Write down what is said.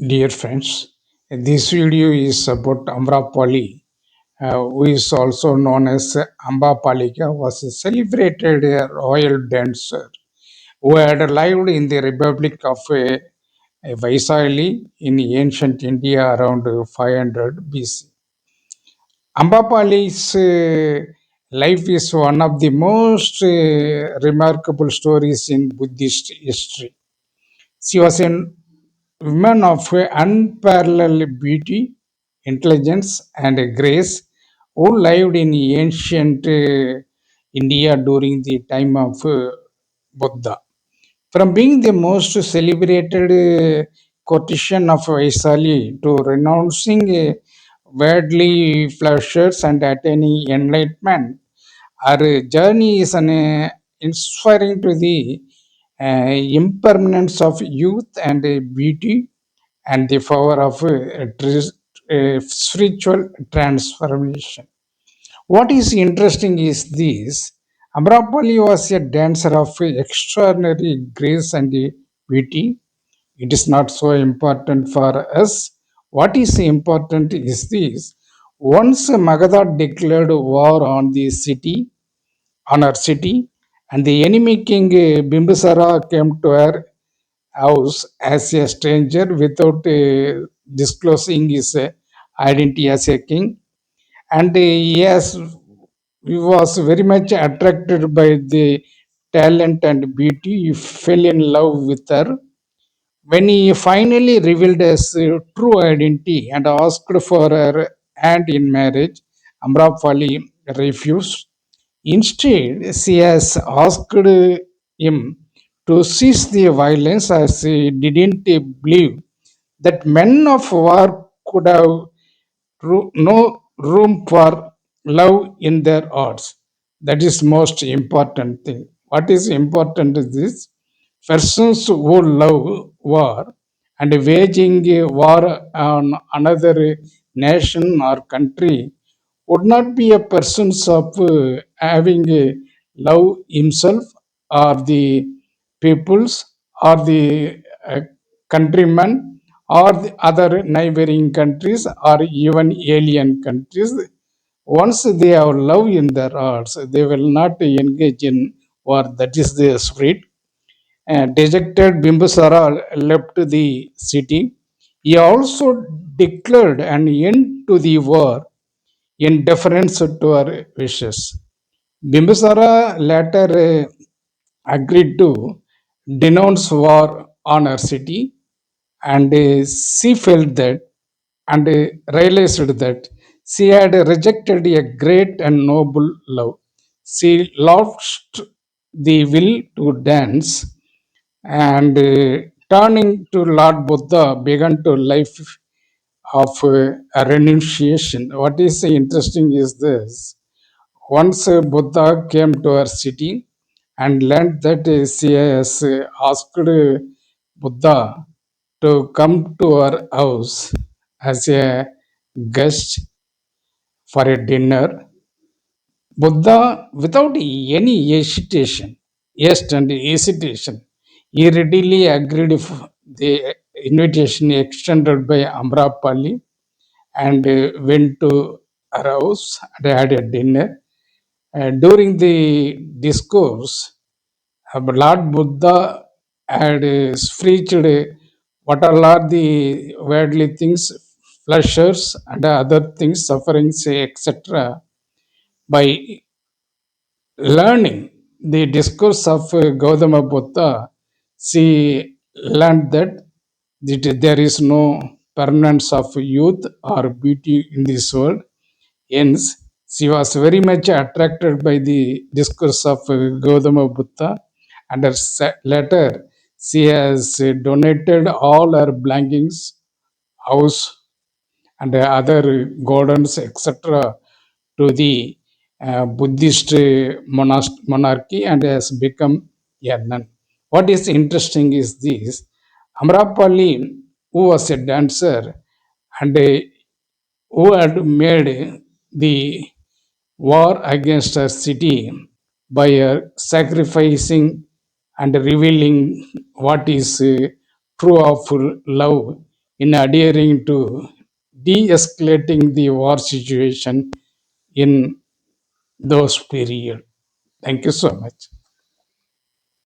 Dear friends, this video is about Amrapali, who is also known as AMBAPALIKA, was a celebrated royal dancer who had lived in the Republic of VAISALI in ancient India around 500 BC. Ambapali's life is one of the most remarkable stories in Buddhist history. She was a woman of unparalleled beauty, intelligence, and grace who lived in ancient India during the time of Buddha. From being the most celebrated courtesan of Vaisali to renouncing worldly pleasures and attaining enlightenment, our journey is inspiring to the impermanence of youth and beauty and the power of spiritual transformation. What is interesting is this: Amrapali was a dancer of extraordinary grace and beauty. It is not so important for us. What is important is this: once Magadha declared war on our city, and the enemy king Bimbisara came to her house as a stranger without disclosing his identity as a king, and he was very much attracted by the talent and beauty. He fell in love with her. When he finally revealed his true identity and asked for her hand in marriage, Amrapali refused. Instead, she has asked him to cease the violence as he didn't believe that men of war could have no room for love in their hearts. That is most important thing. What is important is this: persons who love war and waging a war on another nation or country would not be a persons of having a love himself or the peoples or the uh, countrymen or the other neighboring countries or even alien countries. Once they have love in their hearts, they will not engage in war. That is the spirit. Dejected, Bimbisara left the city. He also declared an end to the war in deference to her wishes. Bimbisara later agreed to denounce war on her city, and she felt that and realized that she had rejected a great and noble love. She lost the will to dance, and turning to Lord Buddha began to life of a renunciation. What is interesting is this: once Buddha came to our city and learned that she has asked Buddha to come to our house as a guest for a dinner, Buddha, without any he readily agreed if the invitation extended by Amrapali and went to her house and had a dinner. During the discourse, Lord Buddha had preached what all are the worldly things, pleasures, and other things, sufferings, etc. By learning the discourse of Gautama Buddha, she learned that there is no permanence of youth or beauty in this world. Hence, she was very much attracted by the discourse of Gautama Buddha, and later she has donated all her belongings, house, and other gardens, etc., to the Buddhist monarchy and has become a nun. What is interesting is this: Amrapali, who was a dancer and who had made the war against her city by sacrificing and revealing what is true of love. in adhering to de-escalating the war situation in those period. Thank you so much.